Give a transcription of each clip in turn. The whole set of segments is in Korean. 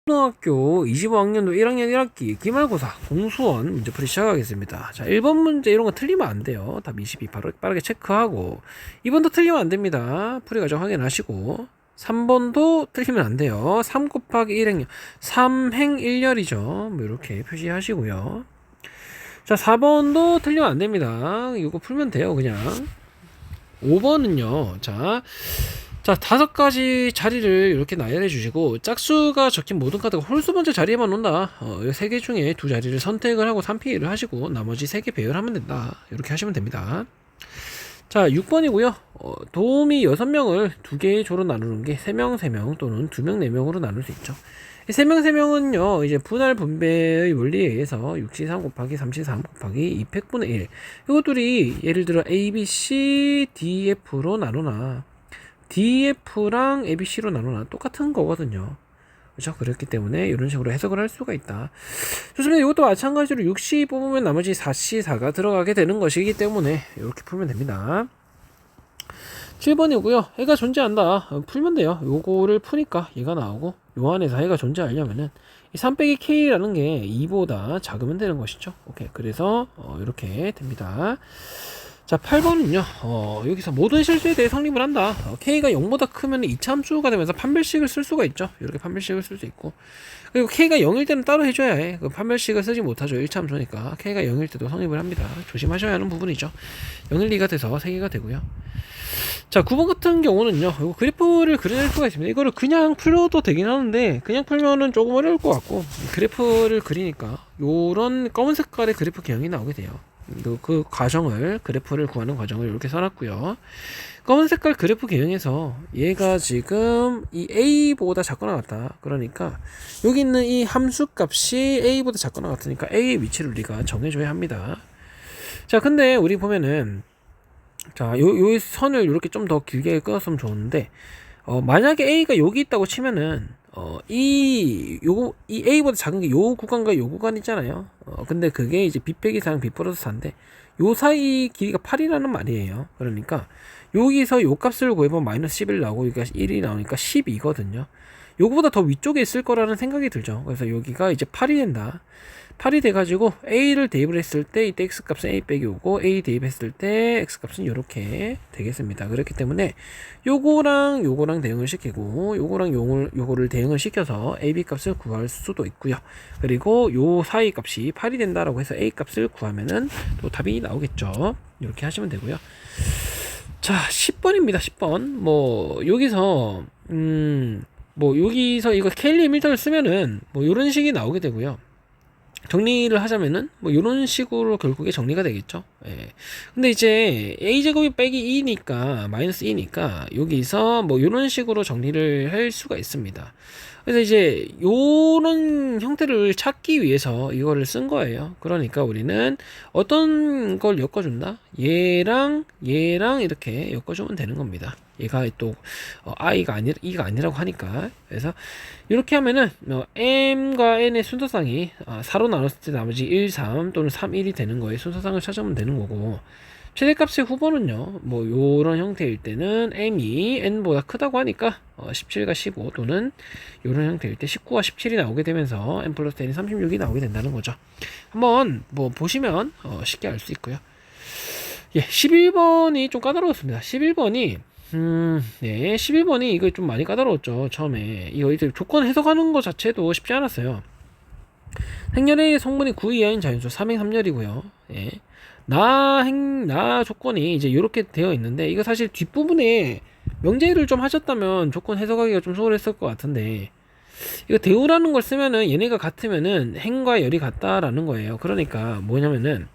초등학교 25학년도 1학년 1학기 기말고사 공수원 문제풀이 시작하겠습니다. 자, 1번 문제 이런 거 틀리면 안 돼요. 답 22 바로 빠르게 체크하고 2번도 틀리면 안 됩니다. 풀이 과정 확인하시고 3번도 틀리면 안 돼요. 3 곱하기 1행렬 3행 1열이죠. 뭐 이렇게 표시하시고요. 자, 4번도 틀리면 안 됩니다. 이거 풀면 돼요, 그냥. 5번은요. 자, 5가지 자리를 이렇게 나열해 주시고 짝수가 적힌 모든 카드가 홀수 번째 자리에만 온다. 이 3개 중에 2자리를 선택을 하고 3피를 하시고 나머지 3개 배열하면 된다. 이렇게 하시면 됩니다. 자, 6번이고요. 도우미 6명을 2개의 조로 나누는 게 3명 3명 또는 2명 4명으로 나눌 수 있죠. 3명 3명은요 이제 분할 분배의 원리에 의해서 6C3 곱하기 3C3 곱하기 2팩분의 1 이것들이 예를 들어 A, B, C, D, F로 나누나 DF랑 ABC로 나누나 똑같은 거거든요. 그렇죠? 그렇기 때문에 이런 식으로 해석을 할 수가 있다. 좋습니다. 이것도 마찬가지로 6C 뽑으면 나머지 4C, 4가 들어가게 되는 것이기 때문에 이렇게 풀면 됩니다. 7번이고요. 해가 존재한다. 풀면 돼요. 요거를 푸니까 얘가 나오고 요 안에서 해가 존재하려면은 이 3 빼기 K라는 게 2보다 작으면 되는 것이죠. 오케이. 그래서 이렇게 됩니다. 자, 8번은요, 여기서 모든 실수에 대해 성립을 한다. K가 0보다 크면 이차함수가 되면서 판별식을 쓸 수가 있죠. 이렇게 판별식을 쓸 수 있고. 그리고 K가 0일 때는 따로 해줘야 해. 그 판별식을 쓰지 못하죠. 1차함수니까. K가 0일 때도 성립을 합니다. 조심하셔야 하는 부분이죠. 0, 1, 2가 돼서 3개가 되고요. 자, 9번 같은 경우는요, 이거 그래프를 그려낼 수가 있습니다. 이거를 그냥 풀어도 되긴 하는데, 그냥 풀면은 조금 어려울 것 같고, 그래프를 그리니까, 요런 검은 색깔의 그래프 개형이 나오게 돼요. 그 과정을 그래프를 구하는 과정을 이렇게 써놨고요. 검은 색깔 그래프 개형에서 얘가 지금 이 A보다 작거나 같다. 그러니까 여기 있는 이 함수 값이 A보다 작거나 같으니까 A의 위치를 우리가 정해줘야 합니다. 자, 근데 우리 보면은 자, 요 선을 이렇게 좀 더 길게 끊었으면 좋은데 만약에 A가 여기 있다고 치면은 이 A보다 작은 게 요 구간과 요 구간 있잖아요. 근데 그게 이제 B 빼기 4랑 B 플러스 4인데 요 사이 길이가 8이라는 말이에요. 그러니까 여기서 요 값을 구해보면 마이너스 11 나오고 여기가 1이 나오니까 12거든요. 요거보다 더 위쪽에 있을 거라는 생각이 들죠. 그래서 여기가 이제 8이 된다. 8이 돼가지고 A를 대입을 했을 때 이때 X값은 A 빼기 오고 A 대입했을 때 X값은 이렇게 되겠습니다. 그렇기 때문에 요거랑 대응을 시키고 요거랑 요거를 대응을 시켜서 AB 값을 구할 수도 있고요. 그리고 요 사이 값이 8이 된다라고 해서 A 값을 구하면은 또 답이 나오겠죠. 이렇게 하시면 되고요. 자, 10번입니다. 10번. 뭐 여기서 이거 켈리 밀터를 쓰면은 뭐 요런 식이 나오게 되고요. 정리를 하자면은 뭐 이런 식으로 결국에 정리가 되겠죠. 예. 근데 이제 a제곱이 빼기 2니까 마이너스 2니까 여기서 뭐 이런 식으로 정리를 할 수가 있습니다. 그래서 이제 요런 형태를 찾기 위해서 이거를 쓴 거예요. 그러니까 우리는 어떤 걸 엮어준다? 얘랑 이렇게 엮어주면 되는 겁니다. 얘가 또 i가 e가 아니라고 하니까. 그래서 이렇게 하면은 m과 n의 순서상이 4로 나눴을 때 나머지 1, 3 또는 3, 1이 되는 거에 순서상을 찾으면 되는 거고, 최대값의 후보는요 뭐 요런 형태일 때는 m이 n보다 크다고 하니까 17과 15 또는 요런 형태일 때 19와 17이 나오게 되면서 n 플러스 n이 36이 나오게 된다는 거죠. 한번 뭐 보시면 쉽게 알 수 있고요. 예, 11번이 좀 까다로웠습니다. 11번이 네, 11번이 이거 좀 많이 까다로웠죠. 처음에 이거 이제 조건 해석하는 것 자체도 쉽지 않았어요. 행렬의 성분이 9 이하인 자연수 3행 3열이고요. 예. 나 조건이 이제 이렇게 되어 있는데, 이거 사실 뒷부분에 명제를 좀 하셨다면 조건 해석하기가 좀 수월했을 것 같은데, 이거 대우라는 걸 쓰면은 얘네가 같으면은 행과 열이 같다라는 거예요. 그러니까 뭐냐면은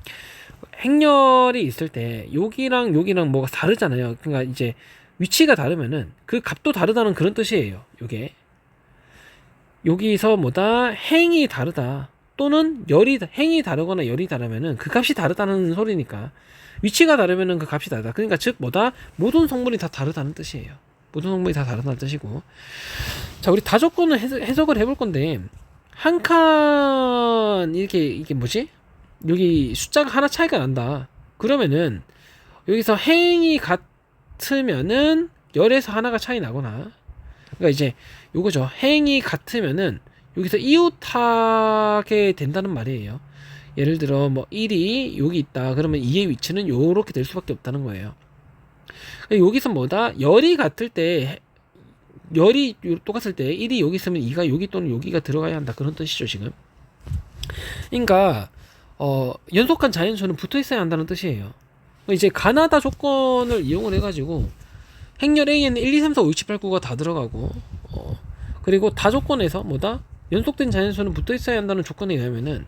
행렬이 있을 때 여기랑 뭐가 다르잖아요. 그러니까 이제 위치가 다르면은 그 값도 다르다는 그런 뜻이에요. 요게 여기서 뭐다 행이 다르다 또는 행이 다르거나 열이 다르면은 그 값이 다르다는 소리니까, 위치가 다르면은 그 값이 다르다. 그러니까 즉 뭐다 모든 성분이 다 다르다는 뜻이에요. 모든 성분이 다 다르다는 뜻이고. 자, 우리 다조건을 해석을 해볼 건데, 한 칸 이게 뭐지? 여기 숫자가 하나 차이가 난다. 그러면은 여기서 행이 같으면은 열에서 하나가 차이 나거나, 그러니까 이제 요거죠. 행이 같으면은 여기서 이웃하게 된다는 말이에요. 예를 들어 뭐 1이 여기 있다 그러면 2의 위치는 요렇게 될 수밖에 없다는 거예요. 여기서 뭐다? 열이 같을 때 열이 똑같을 때 1이 여기 있으면 2가 여기 또는 여기가 들어가야 한다 그런 뜻이죠 지금. 그러니까 연속한 자연수는 붙어 있어야 한다는 뜻이에요. 이제 가나다 조건을 이용을 해가지고 행렬 A에는 1, 2, 3, 4, 5, 6, 7, 8, 9가 다 들어가고 그리고 다 조건에서 뭐다? 연속된 자연수는 붙어 있어야 한다는 조건에 의하면은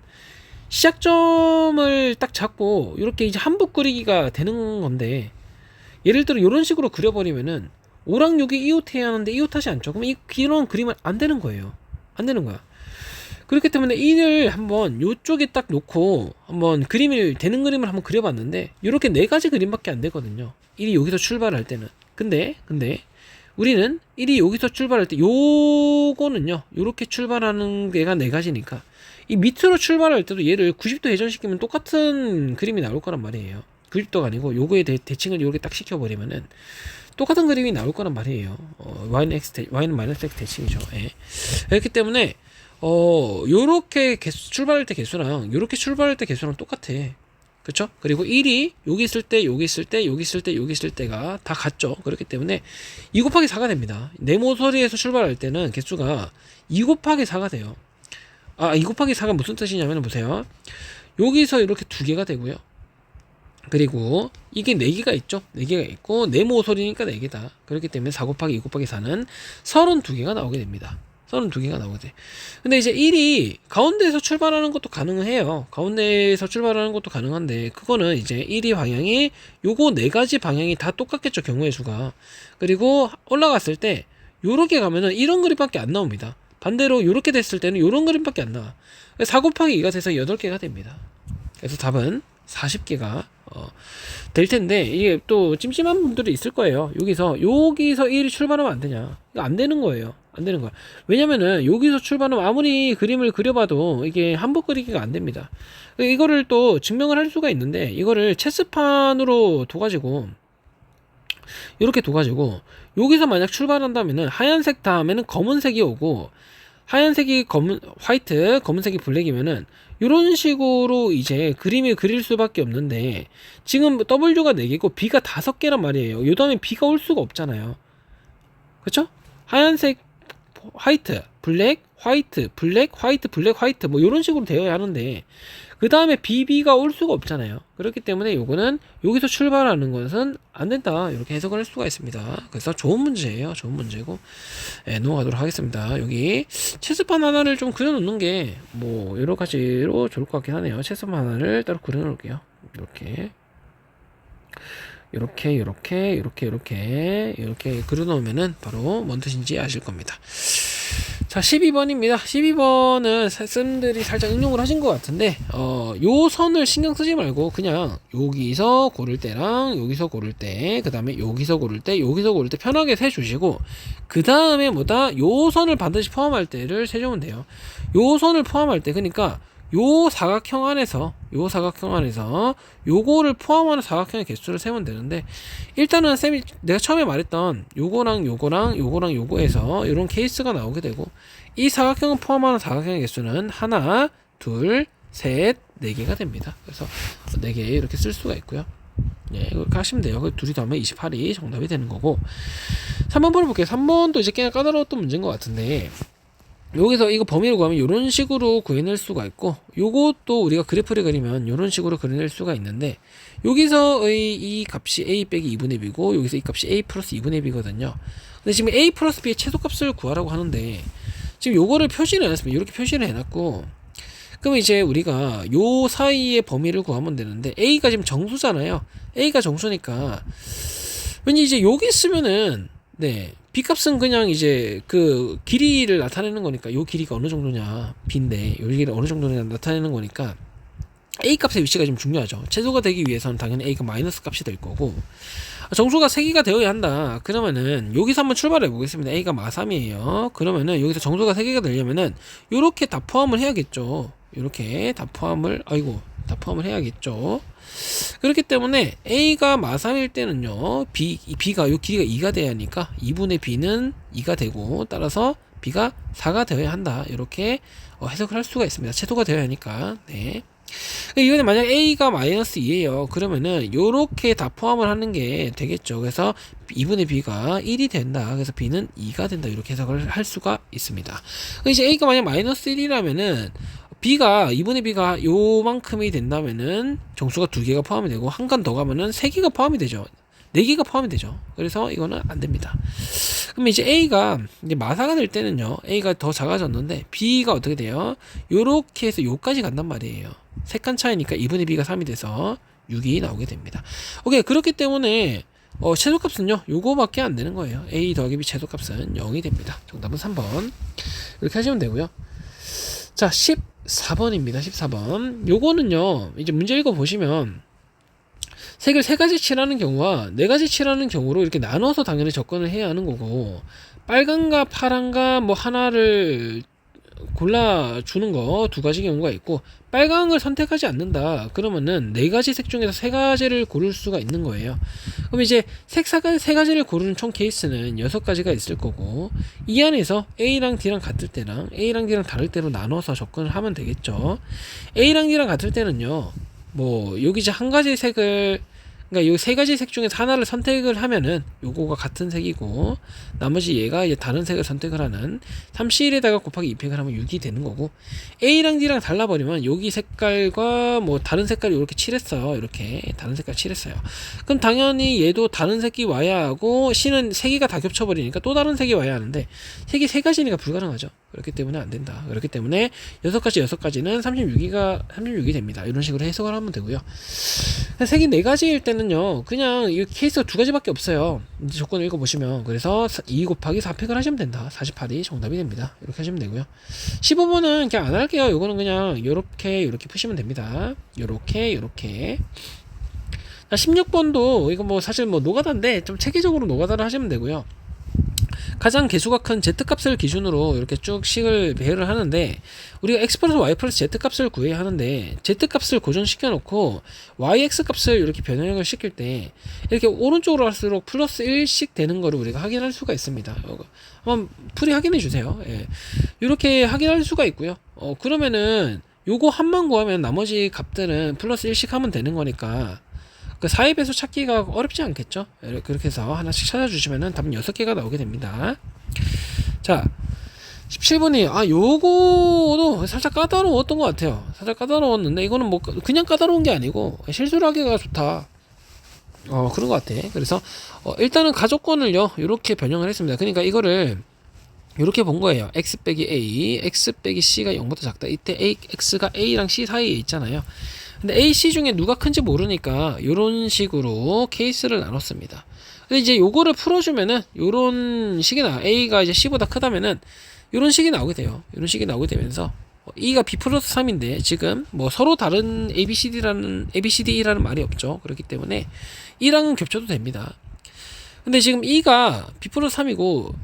시작점을 딱 잡고 이렇게 이제 한붓 그리기가 되는 건데, 예를 들어 이런 식으로 그려버리면은 5랑 6이 이웃해야 하는데 이웃하지 않죠. 그럼 이런 그림은 안 되는 거예요. 안 되는 거야. 그렇기 때문에 1을 한번 요쪽에 딱 놓고 한번 되는 그림을 한번 그려봤는데 이렇게 네 가지 그림밖에 안 되거든요. 1이 여기서 출발할 때는. 근데 우리는 1이 여기서 출발할 때 요거는요 요렇게 출발하는 데가 네 가지니까 이 밑으로 출발할 때도 얘를 90도 회전시키면 똑같은 그림이 나올 거란 말이에요. 90도가 아니고 요거에 대칭을 이렇게 딱 시켜버리면은 똑같은 그림이 나올 거란 말이에요. y는 x 대칭이죠. 예. 그렇기 때문에 요렇게 출발할 때 개수랑 요렇게 출발할 때 개수랑 똑같아. 그쵸? 그리고 1이 여기 있을 때 여기 있을 때 여기 있을 때 여기 있을 때가 다 같죠. 그렇기 때문에 2 곱하기 4가 됩니다. 네모서리에서 출발할 때는 개수가 2 곱하기 4가 돼요. 2 곱하기 4가 무슨 뜻이냐면 보세요. 여기서 이렇게 두 개가 되고요. 그리고 이게 4개가 있죠. 4개가 있고 네모소리니까 4개다. 그렇기 때문에 4 곱하기 2 곱하기 4는 32개가 나오게 됩니다. 32개가 나오게 돼. 근데 이제 1이 가운데에서 출발하는 것도 가능해요. 가운데에서 출발하는 것도 가능한데 그거는 이제 1이 방향이 요거 4가지 방향이 다 똑같겠죠. 경우의 수가. 그리고 올라갔을 때 요렇게 가면은 이런 그림밖에 안 나옵니다. 반대로 요렇게 됐을 때는 요런 그림밖에 안 나와. 4 곱하기 2가 돼서 8개가 됩니다. 그래서 답은 40개가 될 텐데, 이게 또 찜찜한 분들이 있을 거예요. 여기서 1이 출발하면 안 되냐. 이거 안 되는 거예요. 안 되는 거야. 왜냐면은 여기서 출발하면 아무리 그림을 그려봐도 이게 한복 그리기가 안 됩니다. 이거를 또 증명을 할 수가 있는데, 이거를 체스판으로 둬가지고 이렇게 둬가지고 여기서 만약 출발한다면은 하얀색 다음에는 검은색이 오고, 하얀색이 화이트, 검은색이 블랙이면은 이런 식으로 이제 그림을 그릴 수밖에 없는데, 지금 W가 4개고 B가 5개란 말이에요. 요 다음에 B가 올 수가 없잖아요. 그쵸? 하얀색, 화이트, 블랙, 화이트, 블랙, 화이트, 블랙, 화이트 뭐 이런 식으로 되어야 하는데 그 다음에 BB가 올 수가 없잖아요. 그렇기 때문에 요거는 여기서 출발하는 것은 안 된다, 이렇게 해석을 할 수가 있습니다. 그래서 좋은 문제예요. 좋은 문제고, 넘어가도록 하겠습니다. 여기 체스판 하나를 좀 그려놓는 게 뭐 여러 가지로 좋을 것 같긴 하네요. 체스판 하나를 따로 그려놓을게요. 이렇게 그려놓으면은 바로 뭔 뜻인지 아실 겁니다. 자, 12번입니다. 12번은 쌤들이 살짝 응용을 하신 것 같은데, 요 선을 신경 쓰지 말고 그냥 여기서 고를 때랑 여기서 고를 때, 그 다음에 여기서 고를 때, 여기서 고를 때 편하게 세주시고, 그 다음에 요 선을 반드시 포함할 때를 세주면 돼요. 요 선을 포함할 때, 그러니까 요 사각형 안에서 요거를 포함하는 사각형의 개수를 세면 되는데, 일단은 쌤이 내가 처음에 말했던 요거에서 이런 케이스가 나오게 되고, 이 사각형을 포함하는 사각형의 개수는 하나, 둘, 셋, 4개가 됩니다. 그래서 4개 이렇게 쓸 수가 있고요. 이렇게 하시면 돼요. 둘이 더하면 28이 정답이 되는 거고. 3번 볼게요. 3번도 이제 꽤나 까다로웠던 문제인 것 같은데, 여기서 이거 범위를 구하면 이런 식으로 구해낼 수가 있고, 요것도 우리가 그래프를 그리면 이런 식으로 그려낼 수가 있는데, 여기서의 이 값이 a 빼기 2분의 b고 여기서 이 값이 a 플러스 2분의 b거든요. 근데 지금 a 플러스 b의 최소값을 구하라고 하는데, 지금 요거를 표시를 해놨습니다. 이렇게 표시를 해놨고, 그럼 이제 우리가 요 사이의 범위를 구하면 되는데, a가 지금 정수잖아요. a가 정수니까 왠지 이제 여기 쓰면은 b값은 그냥 이제 그 길이를 나타내는 거니까, 요 길이가 어느 정도냐, b인데 요 길이가 어느 정도냐 나타내는 거니까 a 값의 위치가 좀 중요하죠. 최소가 되기 위해서는 당연히 a가 마이너스 값이 될 거고, 정수가 3개가 되어야 한다. 그러면은 여기서 한번 출발해 보겠습니다. a가 마3이에요. 그러면은 여기서 정수가 3개가 되려면은 요렇게 다 포함을 해야겠죠. 요렇게 다 포함을 해야겠죠. 그렇기 때문에 a가 마3일 때는요, b가 요 길이가 2가 돼야 하니까 2분의 b는 2가 되고, 따라서 b가 4가 되어야 한다. 이렇게 해석을 할 수가 있습니다. 최소가 되어야 하니까. 네. 이번에 만약 a가 마이너스 2예요. 그러면은 요렇게 다 포함을 하는 게 되겠죠. 그래서 2분의 b가 1이 된다. 그래서 b는 2가 된다. 이렇게 해석을 할 수가 있습니다. 이제 a가 만약 마이너스 1이라면은 b가 2분의 b가 요만큼이 된다면은 정수가 2개가 포함이 되고 한 칸 더 가면은 3개가 포함이 되죠. 4개가 포함이 되죠. 그래서 이거는 안 됩니다. 그러면 이제 a가 이제 마사가 될 때는요. a가 더 작아졌는데 b가 어떻게 돼요? 요렇게 해서 요까지 간단 말이에요. 3칸 차이니까 2분의 b가 3이 돼서 6이 나오게 됩니다. 오케이. 그렇기 때문에 최소값은요. 요거밖에 안 되는 거예요. a 더하기 b 최소값은 0이 됩니다. 정답은 3번. 이렇게 하시면 되고요. 자, 14번입니다. 14번. 요거는요. 이제 문제 읽어 보시면 색을 3가지 칠하는 경우와 4가지 칠하는 경우로 이렇게 나눠서 당연히 접근을 해야 하는 거고, 빨간과 파란과 뭐 하나를 골라주는 거 2가지 경우가 있고, 빨강을 선택하지 않는다 그러면은 4가지 색 중에서 3가지를 고를 수가 있는 거예요. 그럼 이제 색 3가지를 고르는 총 케이스는 6가지가 있을 거고, 이 안에서 A랑 D랑 같을 때랑 A랑 D랑 다를 때로 나눠서 접근을 하면 되겠죠. A랑 D랑 같을 때는요, 뭐 여기 이제 한 가지 색을, 그러니까 요 3가지 색 중에서 하나를 선택을 하면은 요거가 같은 색이고, 나머지 얘가 이제 다른 색을 선택을 하는 3C1에다가 곱하기 2팩을 하면 6이 되는 거고, A랑 D랑 달라버리면 여기 색깔과 뭐 다른 색깔이 이렇게 칠했어요. 이렇게 다른 색깔 칠했어요. 그럼 당연히 얘도 다른 색이 와야 하고, C는 3개가 다 겹쳐버리니까 또 다른 색이 와야 하는데 색이 3가지니까 불가능하죠. 그렇기 때문에 안 된다. 그렇기 때문에 6가지는 36이 됩니다. 이런 식으로 해석을 하면 되고요. 색이 4가지일 때는요, 그냥 이 케이스가 2가지밖에 없어요. 이제 조건을 읽어보시면. 그래서 2 곱하기 4팩을 하시면 된다. 48이 정답이 됩니다. 이렇게 하시면 되고요. 15번은 그냥 안 할게요. 요거는 그냥 요렇게 푸시면 됩니다. 요렇게. 자, 16번도 이거 뭐 사실 뭐 노가다인데 좀 체계적으로 노가다를 하시면 되고요. 가장 개수가 큰 z값을 기준으로 이렇게 쭉 식을 배열을 하는데, 우리가 x 플러스 y 플러스 z값을 구해야 하는데, z값을 고정시켜 놓고 yx값을 이렇게 변형을 시킬 때 이렇게 오른쪽으로 갈수록 플러스 1씩 되는 거를 우리가 확인할 수가 있습니다. 한번 풀이 확인해 주세요. 예. 이렇게 확인할 수가 있고요. 그러면은 요거 한만 구하면 나머지 값들은 플러스 1씩 하면 되는 거니까 그 4의 배수 찾기가 어렵지 않겠죠? 그렇게 해서 하나씩 찾아주시면은 답은 6개가 나오게 됩니다. 자, 17번이, 요거도 살짝 까다로웠던 것 같아요. 살짝 까다로웠는데, 이거는 뭐, 그냥 까다로운 게 아니고, 실수를 하기가 좋다. 그런 것 같아. 그래서, 일단은 가족권을요, 이렇게 변형을 했습니다. 그러니까 이거를, 이렇게 본 거예요. x 빼기 a, x 빼기 c가 0보다 작다. 이때 x가 a랑 c 사이에 있잖아요. 근데 A, C 중에 누가 큰지 모르니까 요런 식으로 케이스를 나눴습니다. 근데 이제 요거를 풀어주면은 요런 식이 A가 이제 C보다 크다면은 요런 식이 나오게 돼요. 요런 식이 나오게 되면서 E가 B 플러스 3인데 지금 뭐 서로 다른 ABCD라는 말이 없죠. 그렇기 때문에 E랑은 겹쳐도 됩니다. 근데 지금 E가 B 플러스 3이고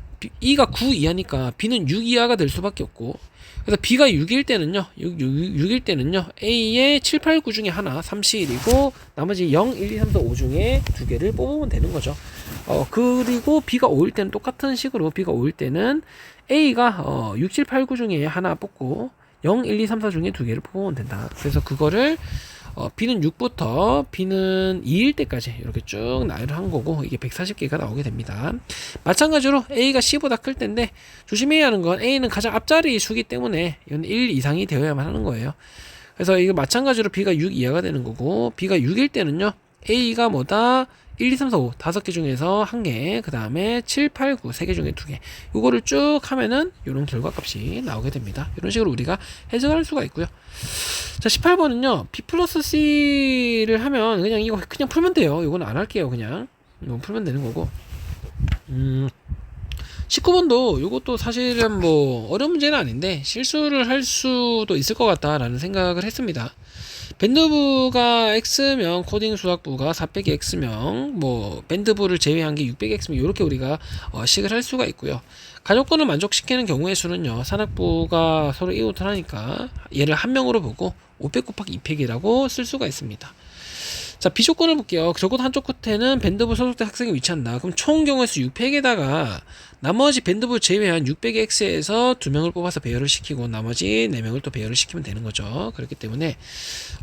E가 9 이하니까 B는 6 이하가 될 수밖에 없고, 그래서 B가 6일 때는요, 6일 때는요, A의 7, 8, 9 중에 하나, 3, 1이고, 나머지 0, 1, 2, 3, 4, 5 중에 2개를 뽑으면 되는 거죠. 그리고 B가 5일 때는 똑같은 식으로, B가 5일 때는 A가 6, 7, 8, 9 중에 하나 뽑고, 0, 1, 2, 3, 4 중에 2개를 뽑으면 된다. 그래서 그거를 B는 6부터 B는 2일 때까지 이렇게 쭉 나열을 한 거고, 이게 140개가 나오게 됩니다. 마찬가지로 A가 C보다 클 텐데 조심해야 하는 건 A는 가장 앞자리 수기 때문에 이건 1 이상이 되어야만 하는 거예요. 그래서 이거 마찬가지로 B가 6 이하가 되는 거고, B가 6일 때는요, A가 뭐다? 1, 2, 3, 4, 5 5개 중에서 1개, 그 다음에 7, 8, 9 3개 중에 2개, 요거를 쭉 하면은 요런 결과값이 나오게 됩니다. 이런 식으로 우리가 해석할 수가 있고요. 자, 18번은요 B 플러스 C를 하면 그냥 이거 그냥 풀면 돼요. 이건 안 할게요. 그냥 이거 풀면 되는 거고, 19번도 이것도 사실은 뭐 어려운 문제는 아닌데 실수를 할 수도 있을 것 같다라는 생각을 했습니다. 밴드부가 X면 코딩 수학부가 4 빼기 X면 뭐 밴드부를 제외한 게 6 빼기 X면 이렇게 우리가 식을 할 수가 있고요. 가족권을 만족시키는 경우의 수는요, 산학부가 서로 이웃을 하니까 얘를 한 명으로 보고 500 곱하기 2팩이라고 쓸 수가 있습니다. 자, 비조건을 볼게요. 적어도 한쪽 끝에는 밴드부 소속된 학생이 위치한다. 그럼 총 경우의 수 600에다가 나머지 밴드부 제외한 600의 X에서 2명을 뽑아서 배열을 시키고 나머지 4명을 또 배열을 시키면 되는 거죠. 그렇기 때문에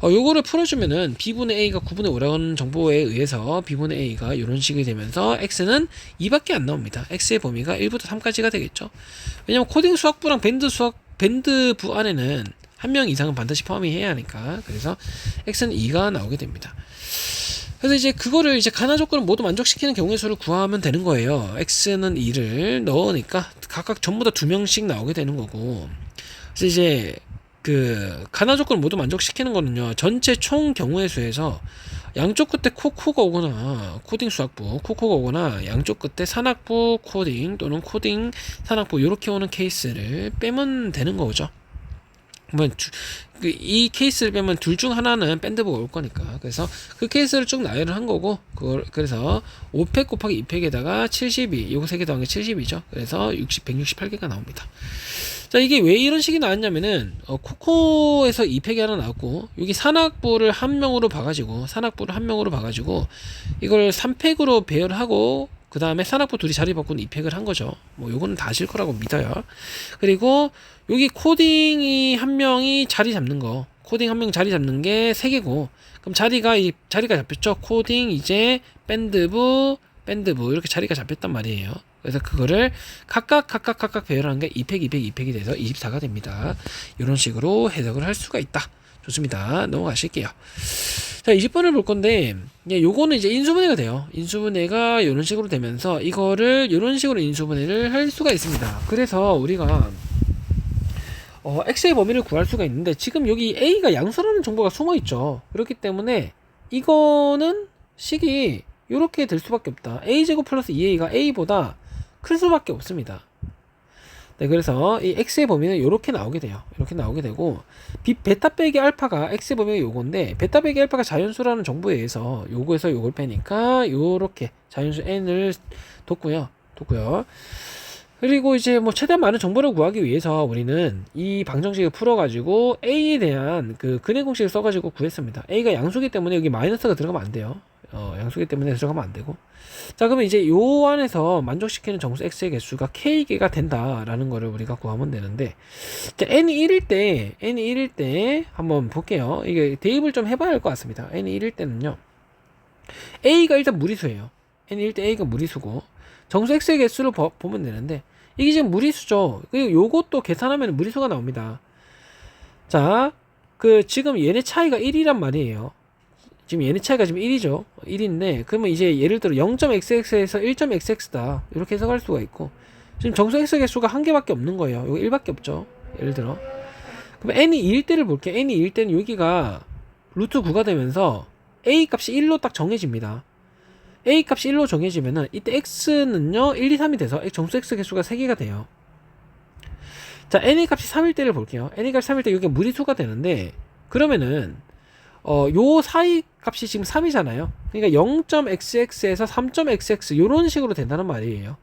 요거를 풀어주면은 B분의 A가 9분의 5라는 정보에 의해서 B분의 A가 이런 식이 되면서 X는 2밖에 안 나옵니다. X의 범위가 1부터 3까지가 되겠죠. 왜냐면 코딩 수학부랑 밴드부 안에는 한 명 이상은 반드시 포함해야 하니까. 그래서 X는 2가 나오게 됩니다. 그래서 이제 그거를 이제 가나 조건을 모두 만족시키는 경우의 수를 구하면 되는 거예요. X는 2를 넣으니까 각각 전부 다 2명씩 나오게 되는 거고. 그래서 이제 그 가나 조건을 모두 만족시키는 거는요, 전체 총 경우의 수에서 양쪽 끝에 코코가 오거나 코딩 수학부 코코가 오거나 양쪽 끝에 산학부 코딩 또는 코딩 산학부 이렇게 오는 케이스를 빼면 되는 거죠. 이 케이스를 빼면 둘 중 하나는 밴드부가 올 거니까. 그래서 그 케이스를 쭉 나열을 한 거고, 그래서 5팩 곱하기 2팩에다가 72, 요거 3개 더한 게 70이죠. 그래서 168개가 나옵니다. 자, 이게 왜 이런 식이 나왔냐면은, 코코에서 2팩이 하나 나왔고, 여기 산학부를 한 명으로 봐가지고, 이걸 3팩으로 배열하고, 그 다음에 산학부 둘이 자리 바꾸는 2팩을 한 거죠. 뭐, 요거는 다 아실 거라고 믿어요. 그리고, 여기 코딩이 한 명이 자리 잡는 거, 코딩 한 명 자리 잡는 게 3개고, 그럼 자리가 잡혔죠. 코딩, 이제, 밴드부, 이렇게 자리가 잡혔단 말이에요. 그래서 그거를 각각 배열한 게 2팩, 2팩이 돼서 24가 됩니다. 이런 식으로 해석을 할 수가 있다. 좋습니다. 넘어가실게요. 자, 20번을 볼 건데, 요거는 이제 인수분해가 돼요. 인수분해가 이런 식으로 되면서 이거를 이런 식으로 인수분해를 할 수가 있습니다. 그래서 우리가 X의 범위를 구할 수가 있는데, 지금 여기 A가 양수라는 정보가 숨어 있죠. 그렇기 때문에 이거는 식이 이렇게 될 수밖에 없다. A제곱 플러스 2A가 A보다 클 수밖에 없습니다. 네, 그래서 이 X의 범위는 이렇게 나오게 돼요. 이렇게 나오게 되고, 베타 빼기 알파가 X의 범위가 요건데, 베타 빼기 알파가 자연수라는 정보에 의해서 요거에서 요걸 빼니까 요렇게 자연수 N을 뒀고요. 그리고 이제 뭐 최대한 많은 정보를 구하기 위해서 우리는 이 방정식을 풀어가지고 A에 대한 그 근해 공식을 써가지고 구했습니다. A가 양수기 때문에 여기 마이너스가 들어가면 안 돼요. 양수기 때문에 들어가면 안 되고. 자, 그러면 이제 요 안에서 만족시키는 정수 X의 개수가 K개가 된다라는 거를 우리가 구하면 되는데, 자, N이 1일 때 한번 볼게요. 이게 대입을 좀 해봐야 할 것 같습니다. N이 1일 때는요, A가 일단 무리수예요. N이 1일 때 A가 무리수고, 정수 X의 개수를 보면 되는데, 이게 지금 무리수죠. 그리고 요것도 계산하면 무리수가 나옵니다. 자, 지금 얘네 차이가 1이란 말이에요. 지금 얘네 차이가 지금 1이죠. 1인데, 그러면 이제 예를 들어 0.xx에서 1.xx다. 이렇게 해석할 수가 있고, 지금 정수 X 개수가 한 개밖에 없는 거예요. 이거 1밖에 없죠. 예를 들어. 그럼 n이 2일 때를 볼게요. n이 2일 때는 여기가 루트 9가 되면서 a 값이 1로 딱 정해집니다. a 값이 1로 정해지면은 이때 x는요 1, 2, 3이 돼서 정수 x 개수가 3개가 돼요. 자, n의 값이 3일 때를 볼게요. n의 값이 3일 때 이게 무리수가 되는데, 그러면은 요 사이 값이 지금 3이잖아요. 그러니까 0.xx에서 3.xx 요런 식으로 된다는 말이에요.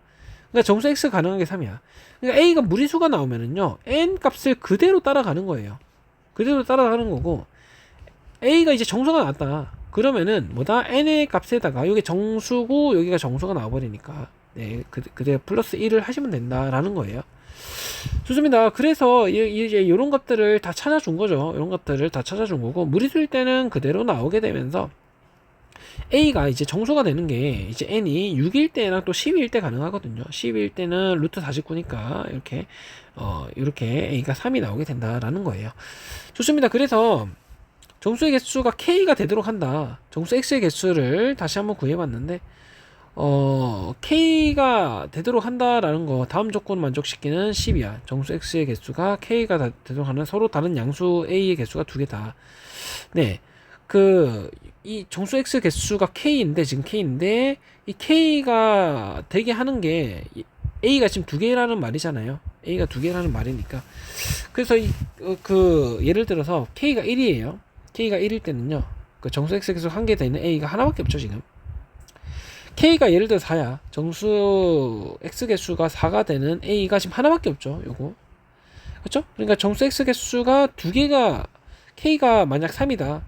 그러니까 정수 x 가능한 게 3이야. 그러니까 a가 무리수가 나오면은요 n 값을 그대로 따라가는 거예요. 그대로 따라가는 거고, a가 이제 정수가 나왔다. 그러면은 뭐다? n의 값에다가 여기 정수고 여기가 정수가 나와버리니까 그대로 플러스 1을 하시면 된다라는 거예요. 좋습니다. 그래서 이제 이런 것들을 다 찾아준 거죠. 이런 것들을 다 찾아준 거고, 무리수일 때는 그대로 나오게 되면서 a가 이제 정수가 되는 게 이제 n이 6일 때랑 또 12일 때 가능하거든요. 12일 때는 루트 49니까 이렇게 a가 3이 나오게 된다라는 거예요. 좋습니다. 그래서 정수의 개수가 k가 되도록 한다. 정수 x의 개수를 다시 한번 구해봤는데, k가 되도록 한다라는 거, 다음 조건 만족시키는 10이야. 정수 x의 개수가 k가 되도록 하는 서로 다른 양수 a의 개수가 두 개다. 네. 이 정수 x 개수가 지금 k인데, 이 k가 되게 하는 게, a가 지금 두 개라는 말이잖아요. a가 두 개라는 말이니까. 그래서 예를 들어서 k가 1이에요. k가 1일 때는요, 정수 x 개수 한 개 되는 a가 하나밖에 없죠, 지금. k가 예를 들어 4야. 정수 x 개수가 4가 되는 a가 지금 하나밖에 없죠, 요거. 그렇죠? 그러니까 정수 x 개수가 두 개가, k가 만약 3이다.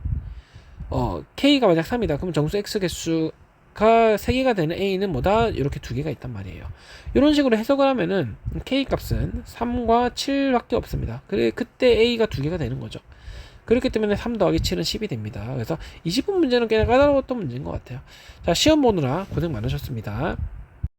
K가 만약 3이다. 그럼 정수 X 개수가 3개가 되는 A는 뭐다? 이렇게 2개가 있단 말이에요. 이런 식으로 해석을 하면은 K 값은 3과 7밖에 없습니다. 그때 A가 2개가 되는 거죠. 그렇기 때문에 3 더하기 7은 10이 됩니다. 그래서 20분 문제는 꽤나 까다로웠던 문제인 것 같아요. 자, 시험 보느라 고생 많으셨습니다.